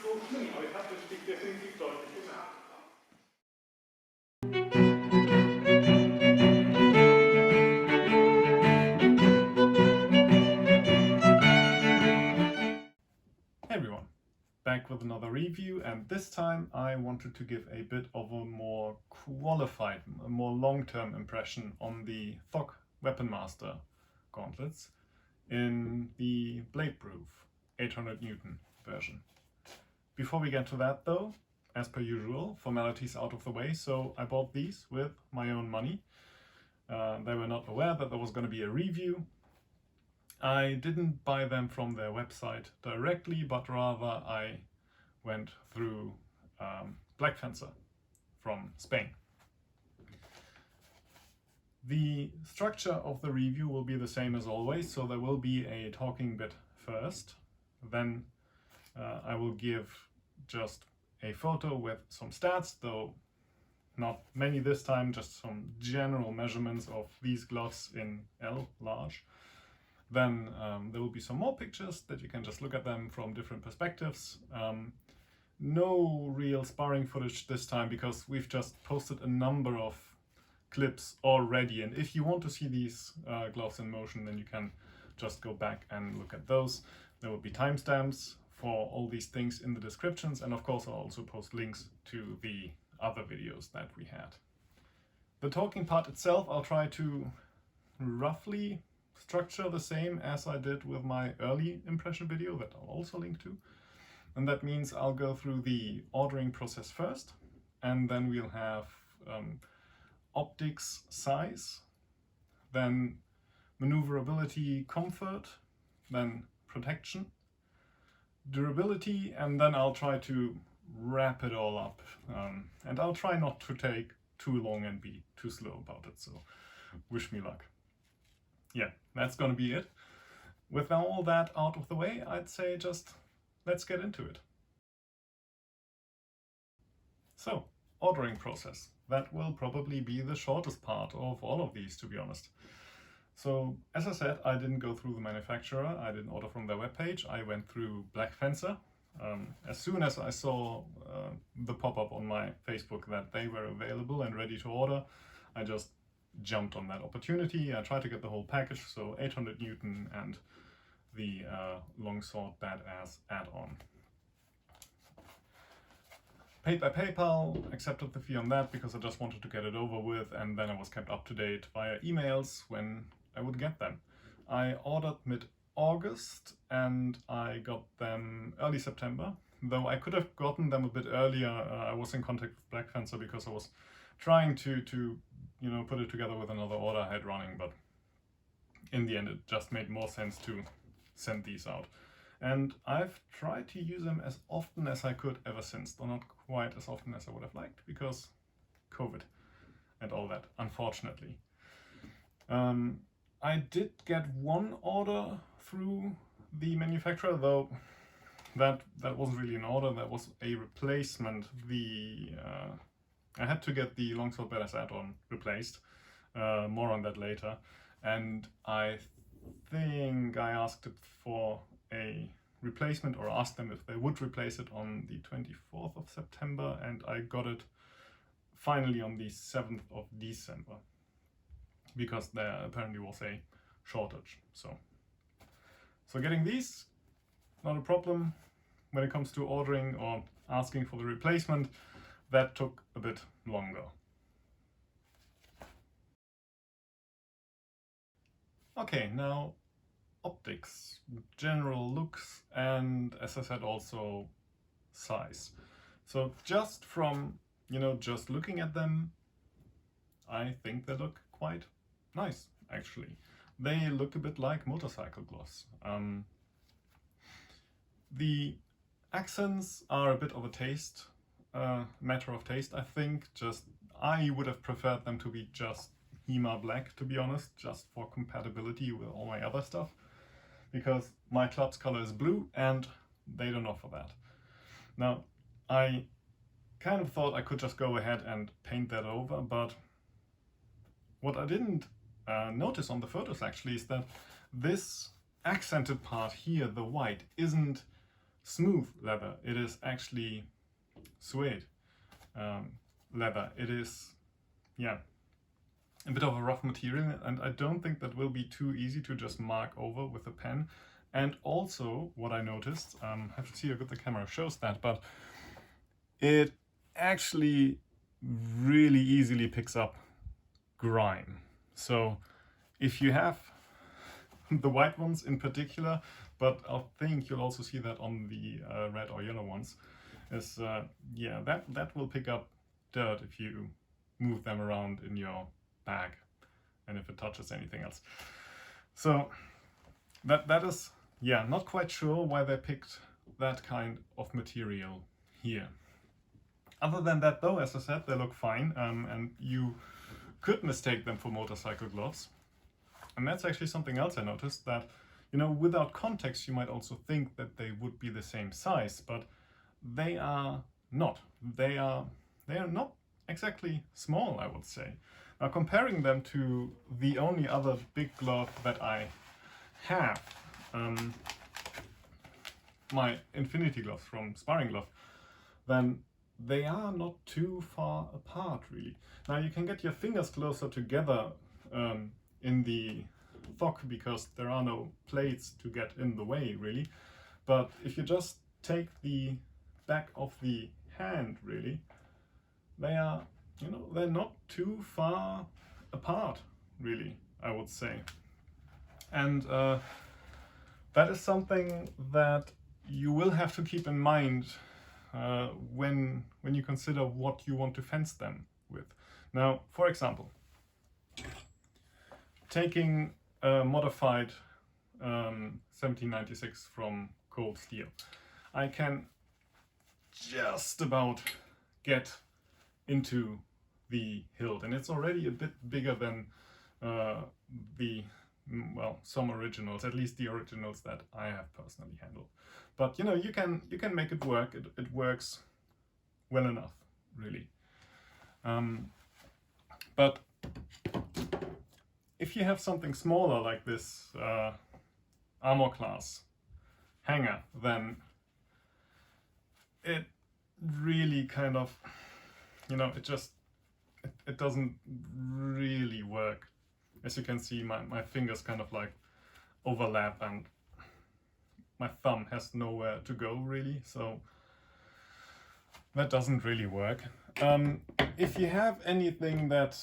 so schlimm, aber ich habe den Stick definitiv deutlich gemerkt. Hey everyone, back with another review, and this time I wanted to give a bit of a more qualified, a more long-term impression on the Thokk Weaponmaster gauntlets in the blade-proof 800 Newton version. Before we get to that though, as per usual, formalities out of the way, so I bought these with my own money. They were not aware that there was going to be a review. I didn't buy them from their website directly, but rather I went through Blackfencer from Spain. The structure of the review will be the same as always, so there will be a talking bit first, then I will give just a photo with some stats, though not many this time, just some general measurements of these gloves in L large. Then there will be some more pictures that you can just look at them from different perspectives. No real sparring footage this time because we've just posted a number of clips already, and if you want to see these gloves in motion, then you can just go back and look at those. There will be timestamps for all these things in the descriptions, and of course I'll also post links to the other videos that we had. The talking part itself I'll try to roughly structure the same as I did with my early impression video that I'll also link to. And that means I'll go through the ordering process first, and then we'll have optics, size, then maneuverability, comfort, then protection, durability, and then I'll try to wrap it all up. And I'll try not to take too long and be too slow about it, so wish me luck. Yeah, that's gonna be it. With all that out of the way, I'd say just let's get into it. So, ordering process. That will probably be the shortest part of all of these, to be honest. So, as I said, I didn't go through the manufacturer, I didn't order from their webpage, I went through Blackfencer. As soon as I saw the pop-up on my Facebook that they were available and ready to order, I just jumped on that opportunity. I tried to get the whole package, so 800 Newton and the Longsword Badass add-on. Paid by PayPal, accepted the fee on that because I just wanted to get it over with, and then I was kept up to date via emails when I would get them. I ordered mid-August and I got them early September, though I could have gotten them a bit earlier. I was in contact with Blackfencer because I was trying to you know, put it together with another order I had running, but in the end it just made more sense to send these out. And I've tried to use them as often as I could ever since, though not quite as often as I would have liked because COVID and all that, unfortunately. I did get one order through the manufacturer, though that wasn't really an order, that was a replacement. I had to get the Longsword Badass add-on replaced, more on that later, and I think I asked it for a replacement, or asked them if they would replace it on the 24th of September, and I got it finally on the 7th of December, because there apparently was a shortage. So getting these, not a problem. When it comes to ordering or asking for the replacement, that took a bit longer. Okay, now optics, general looks, and as I said, also size. So just from, you know, just looking at them, I think they look quite nice, actually. They look a bit like motorcycle gloves. The accents are a bit of a taste, matter of taste, I think. I would have preferred them to be just HEMA black, to be honest, just for compatibility with all my other stuff, because my club's color is blue and they don't offer that. Now, I kind of thought I could just go ahead and paint that over, but what I didn't notice on the photos actually is that this accented part here, the white, isn't smooth leather. It is actually suede leather. It is, yeah, a bit of a rough material, and I don't think that will be too easy to just mark over with a pen. And also, what I noticed, I have to see how good the camera shows that, but it actually really easily picks up grime. So if you have the white ones in particular, but I think you'll also see that on the red or yellow ones, is yeah, that will pick up dirt if you move them around in your bag and if it touches anything else. So that is, yeah, not quite sure why they picked that kind of material here. Other than that though, as I said, they look fine, and you could mistake them for motorcycle gloves. And that's actually something else I noticed, that, you know, without context you might also think that they would be the same size, but they are not. They are not exactly small, I would say. Now, comparing them to the only other big glove that I have, my Infinity gloves from Sparring Glove, then they are not too far apart, really. Now, you can get your fingers closer together in the Thokk, because there are no plates to get in the way, really. But if you just take the back of the hand, really, they are, you know, they're not too far apart, really, I would say. And that is something that you will have to keep in mind when you consider what you want to fence them with. Now, for example, taking a modified 1796 from Cold Steel, I can just about get into the hilt, and it's already a bit bigger than the, well, some originals, at least the originals that I have personally handled. But you know, you can make it work. It works well enough, really. But if you have something smaller like this armor class hanger, then it really kind of, you know, it doesn't really work. As you can see, my fingers kind of like overlap and my thumb has nowhere to go, really, so that doesn't really work. If you have anything that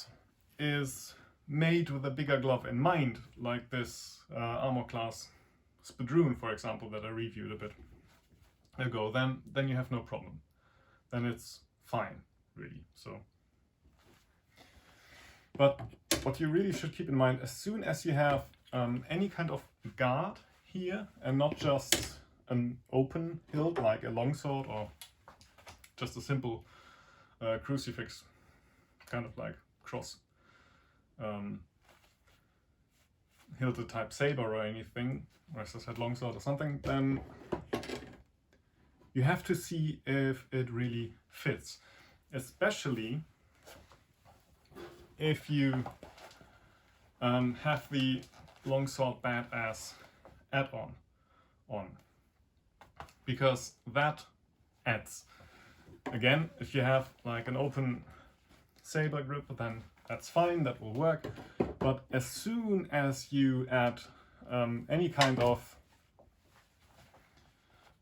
is made with a bigger glove in mind, like this armor class Spadroon, for example, that I reviewed a bit ago, then you have no problem. Then it's fine, really. So, but what you really should keep in mind, as soon as you have any kind of guard here, and not just an open hilt like a longsword or just a simple crucifix, kind of like cross hilted type saber or anything, or as I said, longsword or something, then you have to see if it really fits, especially if you have the longsword badass add-on on, because that adds. Again, if you have like an open saber grip, then that's fine, that will work. But as soon as you add any kind of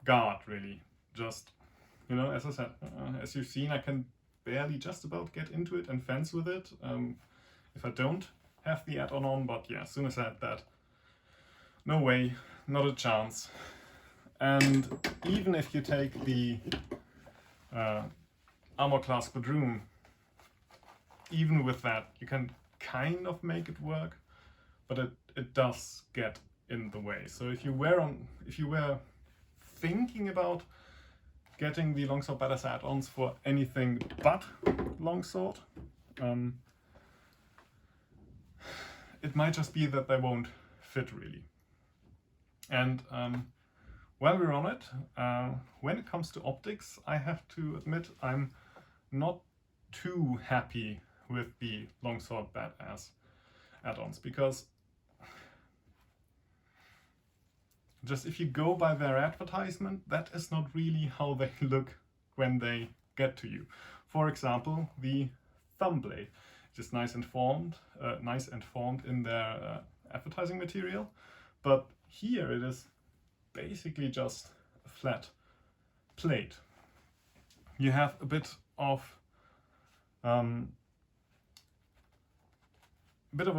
guard, really, just, you know, as I said, as you've seen, I can barely just about get into it and fence with it if I don't have the add-on on, but yeah, as soon as I add that, no way, not a chance. And even if you take the armor class Spadroon, even with that, you can kind of make it work, but it does get in the way. So if you were thinking about getting the longsword badass add-ons for anything but longsword, it might just be that they won't fit, really. And while we're on it, when it comes to optics, I have to admit I'm not too happy with the longsword badass add-ons, because just if you go by their advertisement, that is not really how they look when they get to you. For example, the thumb blade, which is nice and formed in their advertising material, but here it is basically just a flat plate. You have a bit of a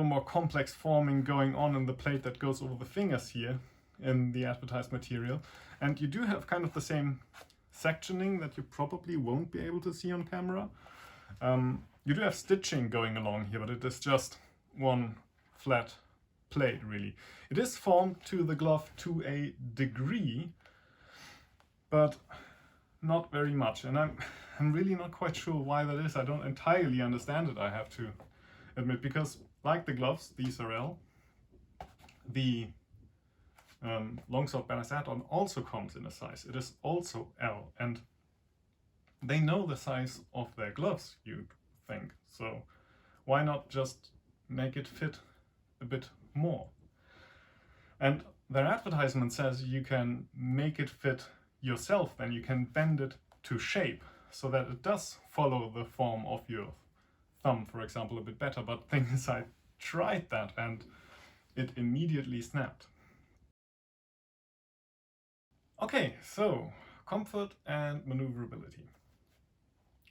more complex forming going on in the plate that goes over the fingers here in the advertised material, and you do have kind of the same sectioning that you probably won't be able to see on camera. You do have stitching going along here, but it is just one flat plate, really. It is formed to the glove to a degree, but not very much, and I'm really not quite sure why that is. I don't entirely understand it, I have to admit, because like the gloves, these are L. The longsword banners add-on also comes in a size. It is also L, and they know the size of their gloves, you'd think. So why not just make it fit a bit more? And their advertisement says you can make it fit yourself, then you can bend it to shape so that it does follow the form of your thumb, for example, a bit better. But thing is, I tried that and it immediately snapped. Okay, so comfort and maneuverability.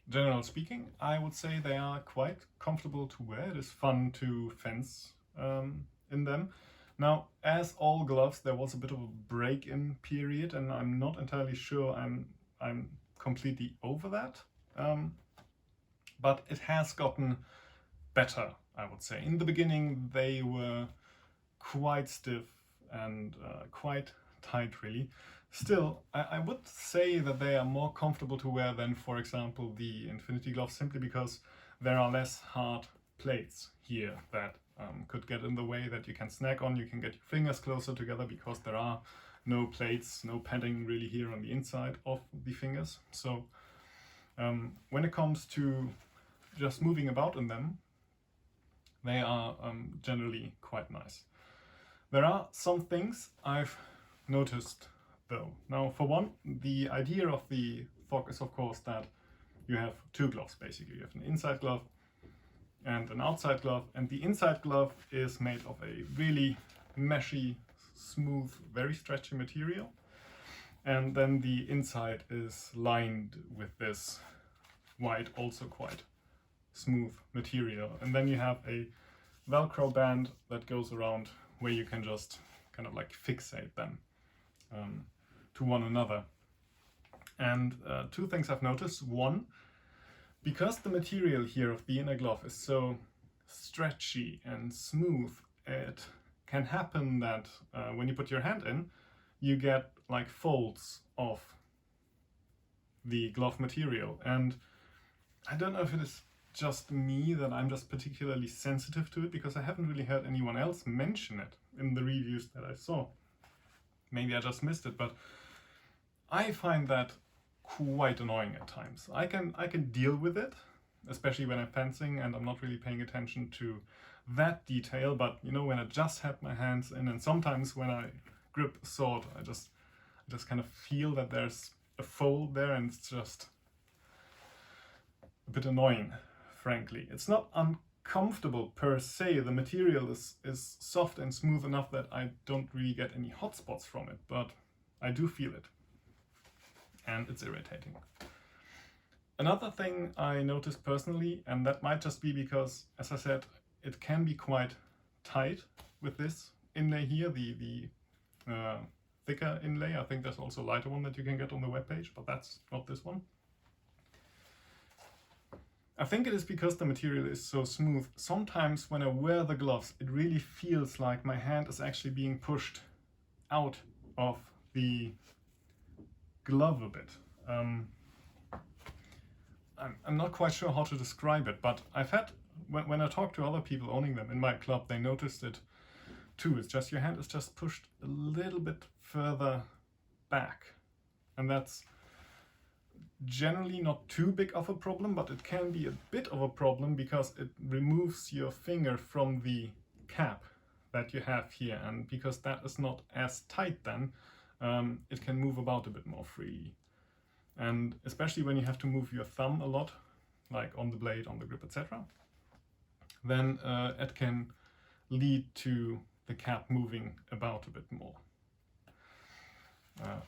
Generally speaking, I would say they are quite comfortable to wear. It is fun to fence in them. Now, as all gloves, there was a bit of a break-in period, and I'm not entirely sure I'm completely over that. But it has gotten better, I would say. In the beginning, they were quite stiff and quite tight, really. Still, I would say that they are more comfortable to wear than, for example, the Infinity gloves, simply because there are less hard plates here that could get in the way that you can snag on. You can get your fingers closer together because there are no plates, no padding really here on the inside of the fingers. So when it comes to just moving about in them, they are generally quite nice. There are some things I've noticed though. Now, for one, the idea of the Thokk is of course that you have two gloves basically. You have an inside glove and an outside glove, and the inside glove is made of a really meshy, smooth, very stretchy material, and then the inside is lined with this white, also quite smooth material, and then you have a Velcro band that goes around where you can just kind of like fixate them to one another. And two things I've noticed. One, because the material here of the inner glove is so stretchy and smooth, it can happen that when you put your hand in, you get like folds of the glove material. And I don't know if it is just me that I'm just particularly sensitive to it, because I haven't really heard anyone else mention it in the reviews that I saw. Maybe I just missed it, but I find that quite annoying at times. I can deal with it, especially when I'm fencing and I'm not really paying attention to that detail, but you know, when I just have my hands in, and sometimes when I grip a sword, I just kind of feel that there's a fold there, and it's just a bit annoying, frankly. It's not uncomfortable per se. The material is soft and smooth enough that I don't really get any hot spots from it, but I do feel it, and it's irritating. Another thing I noticed personally, and that might just be because, as I said, it can be quite tight with this inlay here, the thicker inlay. I think there's also a lighter one that you can get on the webpage, but that's not this one. I think it is because the material is so smooth. Sometimes when I wear the gloves, it really feels like my hand is actually being pushed out of the glove a bit. I'm not quite sure how to describe it, but I've had, when I talk to other people owning them in my club, they noticed it too. It's just your hand is just pushed a little bit further back, and that's generally not too big of a problem, but it can be a bit of a problem because it removes your finger from the cap that you have here, and because that is not as tight then, it can move about a bit more freely. And especially when you have to move your thumb a lot, like on the blade, on the grip, etc., then it can lead to the cap moving about a bit more.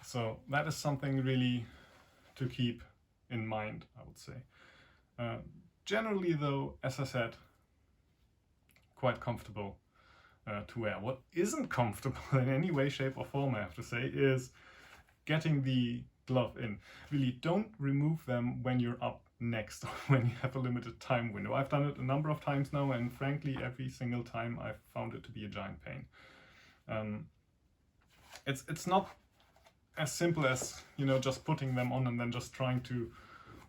So that is something really to keep in mind, I would say. Generally though, as I said, quite comfortable to wear. What isn't comfortable in any way, shape or form, I have to say, is getting the glove in. Really, don't remove them when you're up next or when you have a limited time window. I've done it a number of times now, and frankly, every single time I've found it to be a giant pain. It's not as simple as, you know, just putting them on and then just trying to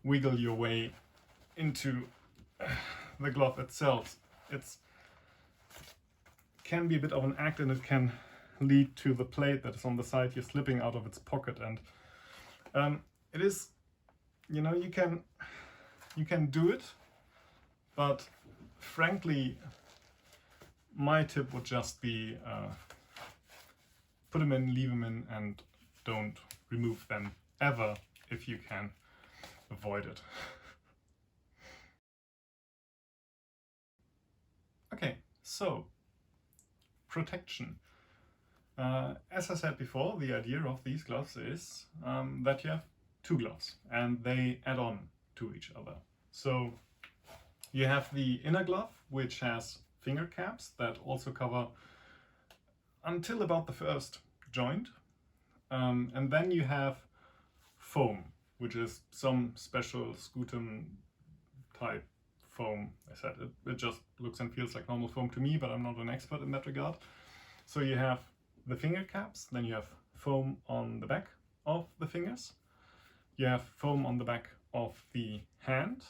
wiggle your way into the glove itself. It can be a bit of an act, and it can lead to the plate that is on the side here slipping out of its pocket. And it is, you know, you can do it, but frankly, my tip would just be put them in, leave them in, and don't remove them ever if you can avoid it. Okay, so protection. As I said before, the idea of these gloves is that you have two gloves and they add on to each other. So you have the inner glove, which has finger caps that also cover until about the first joint. And then you have foam, which is some special scutum type foam. I said it just looks and feels like normal foam to me, but I'm not an expert in that regard. So you have the finger caps, then you have foam on the back of the fingers, you have foam on the back of the hand,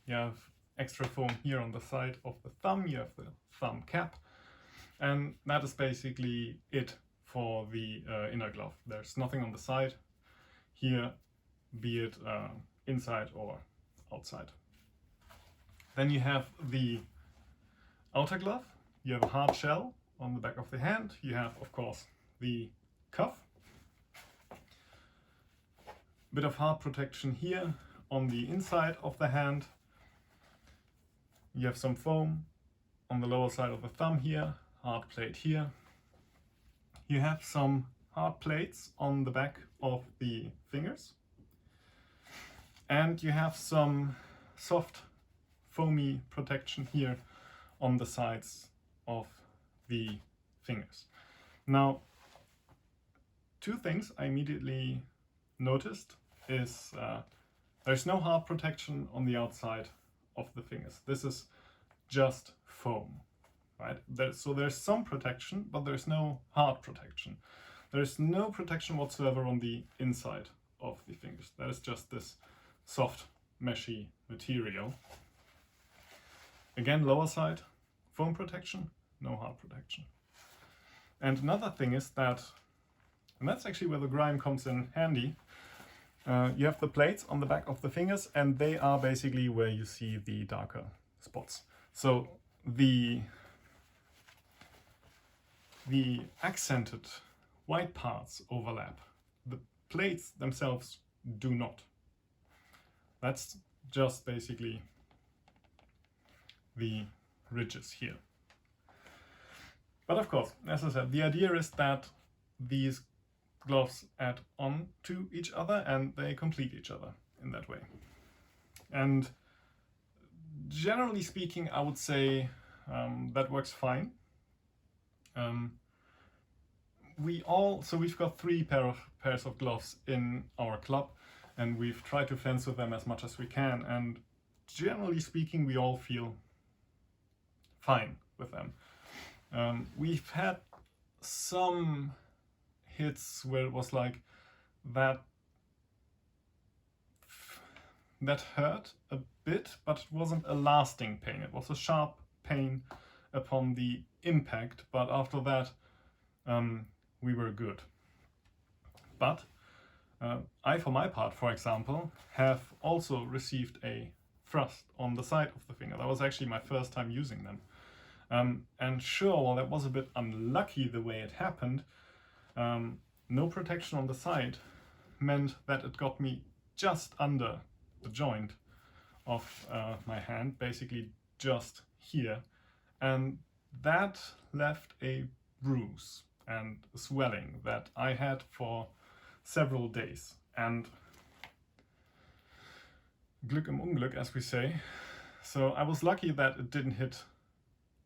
you have extra foam here on the side of the thumb, you have the thumb cap, and that is basically it for the inner glove. There's nothing on the side here, be it inside or outside. Then you have the outer glove, you have a hard shell on the back of the hand, you have of course the cuff, bit of hard protection here on the inside of the hand, you have some foam on the lower side of the thumb here, hard plate here, you have some hard plates on the back of the fingers, and you have some soft foamy protection here on the sides of the fingers. Now, two things I immediately noticed is there's no hard protection on the outside of the fingers. This is just foam, right? So there's some protection, but there's no hard protection. There's no protection whatsoever on the inside of the fingers. That is just this soft, meshy material. Again, lower side, foam protection, no hard protection. And another thing is that, and that's actually where the grime comes in handy, you have the plates on the back of the fingers, and they are basically where you see the darker spots. So the accented white parts overlap. The plates themselves do not. That's just basically the ridges here. But of course, as I said, the idea is that these gloves add on to each other and they complete each other in that way. And generally speaking, I would say that works fine. We've got 3 pairs of gloves in our club, and we've tried to fence with them as much as we can, and generally speaking, we all feel fine with them. We've had some hits where it was like that hurt a bit, but it wasn't a lasting pain. It was a sharp pain upon the impact, but after that we were good. But I, for my part, for example, have also received a thrust on the side of the finger. That was actually my first time using them. And sure, while that was a bit unlucky the way it happened, no protection on the side meant that it got me just under the joint of my hand, basically just here, and that left a bruise and swelling that I had for several days. And Glück im Unglück, as we say. So I was lucky that it didn't hit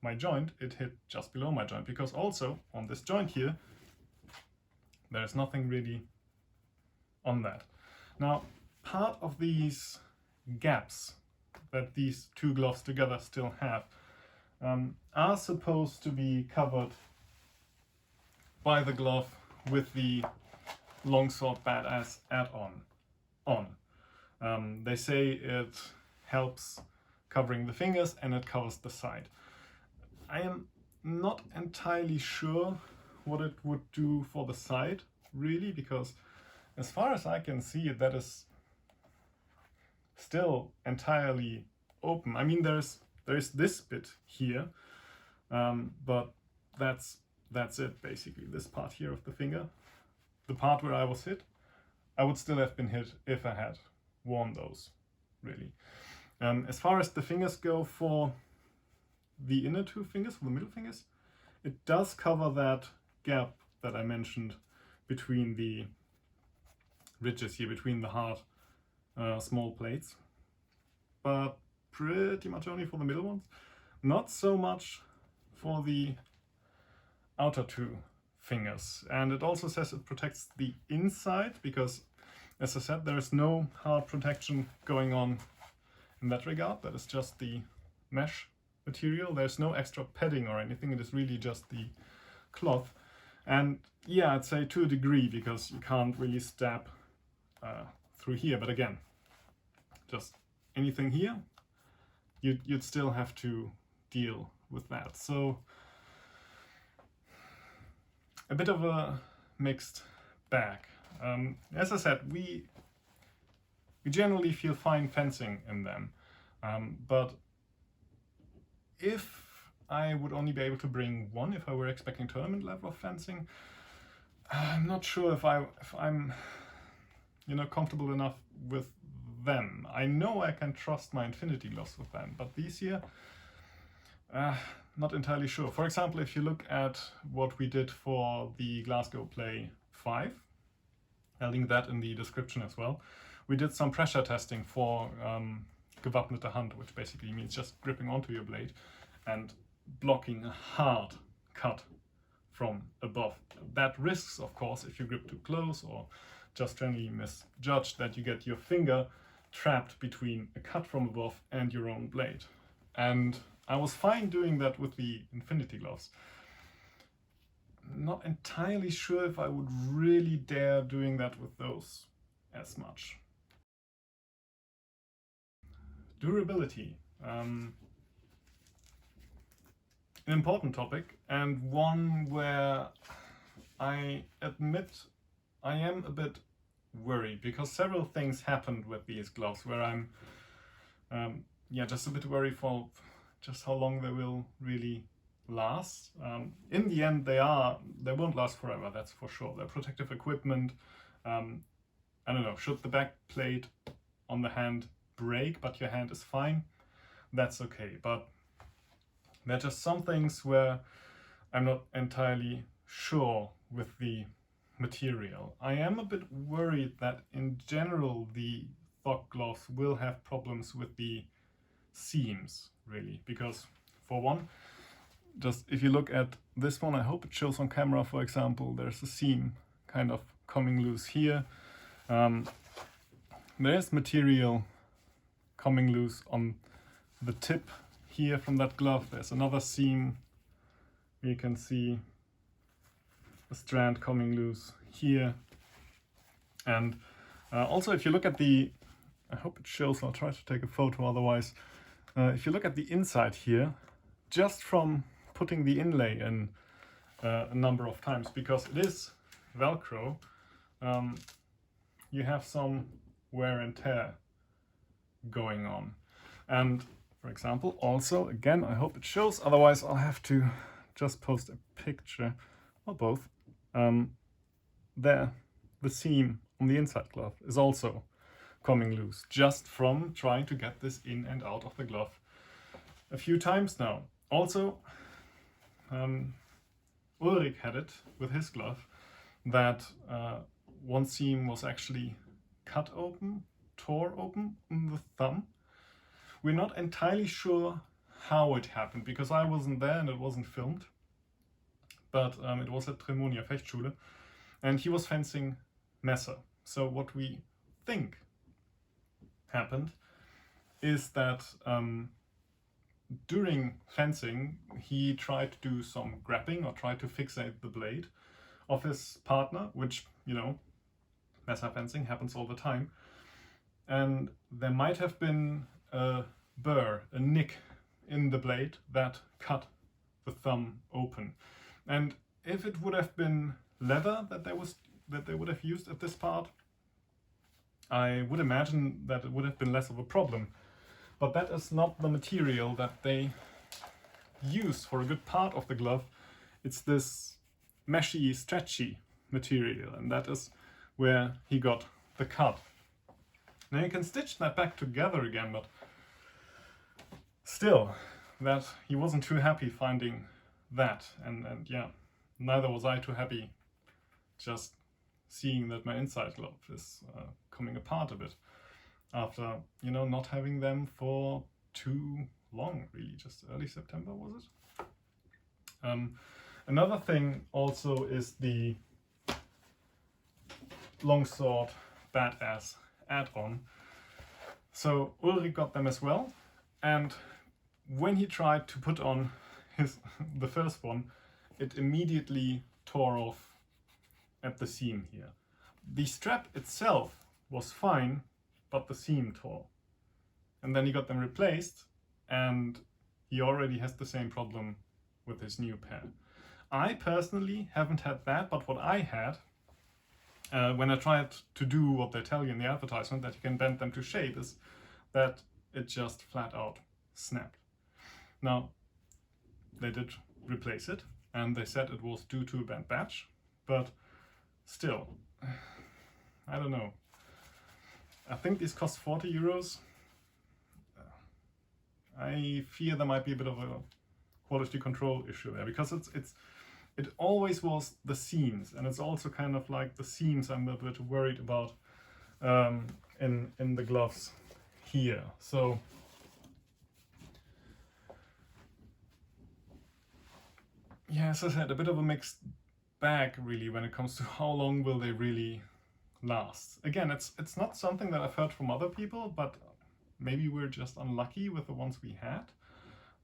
my joint, it hit just below my joint, because also on this joint here there's nothing really on that. Now, part of these gaps that these two gloves together still have are supposed to be covered by the glove with the Longsword Badass add-on on. They say it helps covering the fingers and it covers the side. I am not entirely sure what it would do for the side, really, because as far as I can see, that is still entirely open. I mean, there is this bit here, but that's it, basically. This part here of the finger, the part where I was hit, I would still have been hit if I had worn those, really. As far as the fingers go, for the inner two fingers, for the middle fingers, it does cover that gap that I mentioned between the ridges here, between the hard small plates, but pretty much only for the middle ones. Not so much for the outer two fingers. And it also says it protects the inside, because, as I said, there is no hard protection going on in that regard. That is just the mesh material. There's no extra padding or anything. It is really just the cloth. And yeah, I'd say to a degree, because you can't really stab through here. But again, just anything here, you'd still have to deal with that. So a bit of a mixed bag. As I said, we generally feel fine fencing in them, but if I would only be able to bring one, if I were expecting tournament level of fencing, I'm not sure if I'm comfortable enough with them. I know I can trust my Infinity gloves with them, but these here, not entirely sure. For example, if you look at what we did for the Glasgow Play 5, I'll link that in the description as well. We did some pressure testing for gewappnete Hand, which basically means just gripping onto your blade and blocking a hard cut from above. That risks, of course, if you grip too close or just generally misjudge, that you get your finger trapped between a cut from above and your own blade. And I was fine doing that with the Infinity gloves. Not entirely sure if I would really dare doing that with those as much. Durability. An important topic, and one where I admit I am a bit worried, because several things happened with these gloves where I'm just a bit worried for just how long they will really last. In the end, they won't last forever, that's for sure. They're protective equipment. I don't know, should the back plate on the hand break but your hand is fine, that's okay. But there are just some things where I'm not entirely sure with the material. I am a bit worried that in general the Thokk gloves will have problems with the seams, really, because for one, just if you look at this one, I hope it shows on camera, for example, there's a seam kind of coming loose here. There's material coming loose on the tip here from that glove. There's another seam. You can see a strand coming loose here. And also, if you look at the, I hope it shows, I'll try to take a photo otherwise. If you look at the inside here, just from putting the inlay in a number of times, because it is Velcro, you have some wear and tear going on. And for example. Also, again, I hope it shows, otherwise I'll have to just post a picture, or both. There, the seam on the inside glove is also coming loose, just from trying to get this in and out of the glove a few times now. Also, Ulrich had it with his glove, that one seam was actually cut open, tore open in the thumb. We're not entirely sure how it happened, because I wasn't there and it wasn't filmed, but it was at Tremonia Fechtschule, and he was fencing Messer. So what we think happened is that during fencing he tried to do some grappling or tried to fixate the blade of his partner, which, you know, Messer fencing happens all the time, and there might have been a burr, a nick in the blade that cut the thumb open. And if it would have been leather that they would have used at this part, I would imagine that it would have been less of a problem. But that is not the material that they use for a good part of the glove. It's this meshy, stretchy material, and that is where he got the cut. Now you can stitch that back together again, but still, that he wasn't too happy finding that, and yeah, neither was I too happy just seeing that my inside glove is coming apart a bit after, you know, not having them for too long, really, just early September, was it? Another thing also is the longsword badass add-on. So Ulrich got them as well, and when he tried to put on the first one, it immediately tore off at the seam here. The strap itself was fine, but the seam tore. And then he got them replaced, and he already has the same problem with his new pair. I personally haven't had that, but what I had when I tried to do what they tell you in the advertisement, that you can bend them to shape, is that it just flat out snapped. Now, they did replace it, and they said it was due to a bent batch, but still, I don't know. I think these cost 40 euros. I fear there might be a bit of a quality control issue there, because it always was the seams, and it's also kind of like the seams I'm a bit worried about in the gloves here. So yeah, as I said, a bit of a mixed bag really when it comes to how long will they really last. Again, it's not something that I've heard from other people, but maybe we're just unlucky with the ones we had.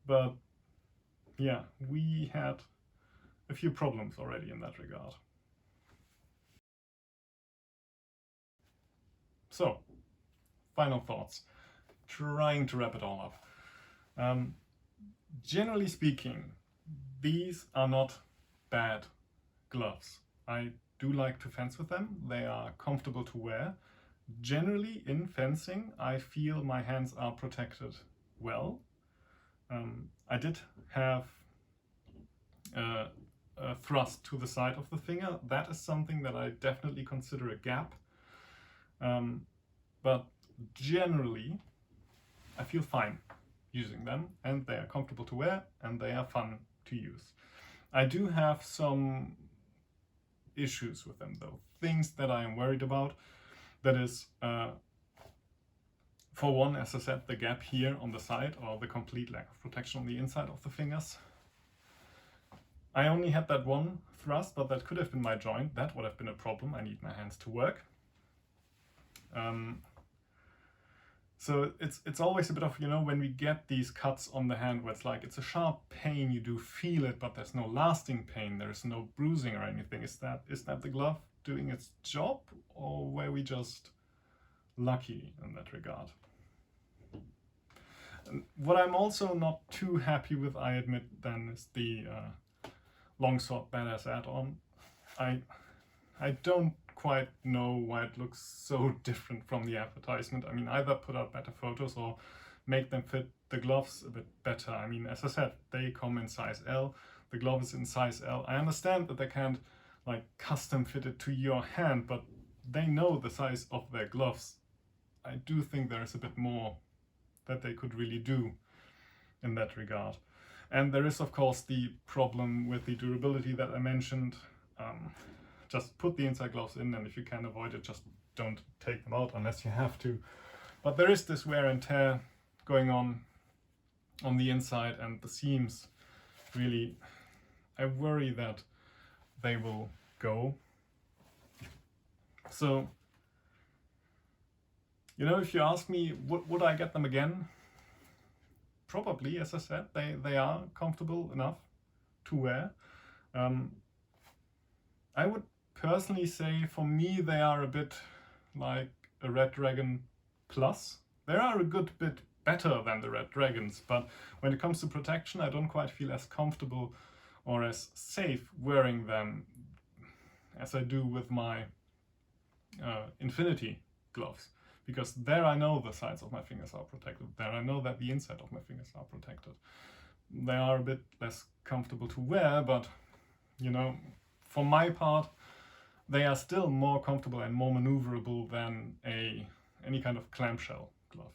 But yeah, we had a few problems already in that regard. So, final thoughts. Trying to wrap it all up. Generally speaking, these are not bad gloves. I do like to fence with them. They are comfortable to wear. Generally in fencing, I feel my hands are protected well. I did have a thrust to the side of the finger. That is something that I definitely consider a gap. But generally, I feel fine using them, and they are comfortable to wear, and they are fun to use. I do have some issues with them though, things that I am worried about. That is, for one, as I said, the gap here on the side, or the complete lack of protection on the inside of the fingers. I only had that one thrust, but that could have been my joint. That would have been a problem. I need my hands to work. So it's always a bit of, you know, when we get these cuts on the hand where it's like, it's a sharp pain, you do feel it, but there's no lasting pain, there's no bruising or anything. Is that the glove doing its job, or were we just lucky in that regard? And what I'm also not too happy with, I admit, then, is the longsword badass add-on. I don't quite know why it looks so different from the advertisement. I mean, either put out better photos or make them fit the gloves a bit better. I mean, as I said, they come in size L, the glove is in size L. I understand that they can't like custom fit it to your hand, but they know the size of their gloves. I do think there is a bit more that they could really do in that regard. And there is, of course, the problem with the durability that I mentioned. Just put the inside gloves in, and if you can avoid it, just don't take them out unless you have to. But there is this wear and tear going on the inside, and the seams really, I worry that they will go. So, you know, if you ask me, would I get them again? Probably, as I said, they are comfortable enough to wear. I would personally say, for me, they are a bit like a Red Dragon Plus. They are a good bit better than the Red Dragons, but when it comes to protection, I don't quite feel as comfortable or as safe wearing them as I do with my Infinity gloves. Because there I know the sides of my fingers are protected. There I know that the inside of my fingers are protected. They are a bit less comfortable to wear, but, you know, for my part, they are still more comfortable and more maneuverable than any kind of clamshell glove.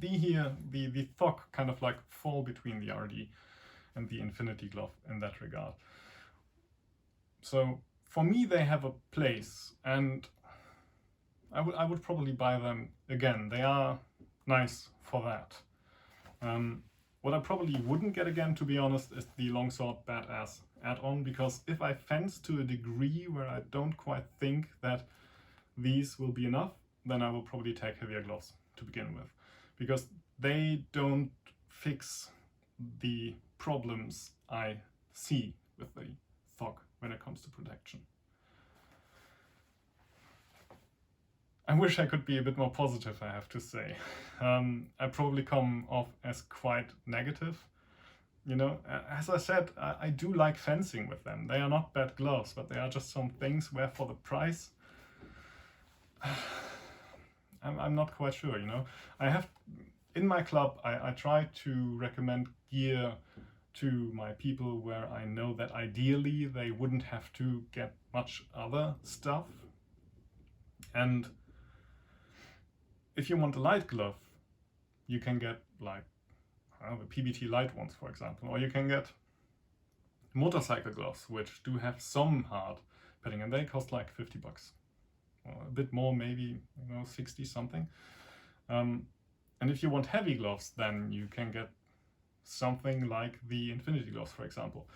The Thokk kind of like fall between the RD and the Infinity glove in that regard. So for me, they have a place, and I would probably buy them again. They are nice for that. What I probably wouldn't get again, to be honest, is the Longsword Badass add-on, because if I fence to a degree where I don't quite think that these will be enough, then I will probably take heavier gloves to begin with, because they don't fix the problems I see with the Thokk when it comes to protection. I wish I could be a bit more positive, I have to say. I probably come off as quite negative. You know, as I said, I do like fencing with them. They are not bad gloves, but they are just some things where for the price, I'm not quite sure, you know. In my club, I try to recommend gear to my people where I know that ideally they wouldn't have to get much other stuff. And if you want a light glove, you can get like the PBT light ones, for example, or you can get motorcycle gloves, which do have some hard padding, and they cost like 50 bucks, or a bit more, maybe, you know, 60 something. And if you want heavy gloves, then you can get something like the Infinity gloves, for example.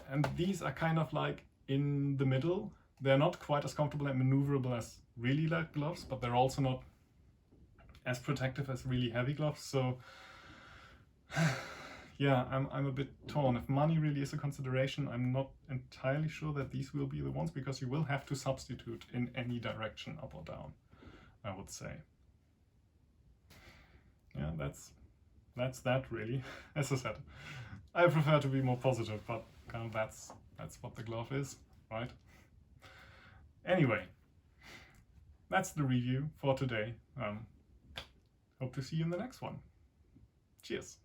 And these are kind of like in the middle. They're not quite as comfortable and maneuverable as really light gloves, but they're also not as protective as really heavy gloves. So yeah, I'm a bit torn. If money really is a consideration, I'm not entirely sure that these will be the ones, because you will have to substitute in any direction, up or down, I would say. Yeah, that's that really. As I said, I prefer to be more positive, but kind of that's what the glove is, right? Anyway, that's the review for today. Hope to see you in the next one. Cheers.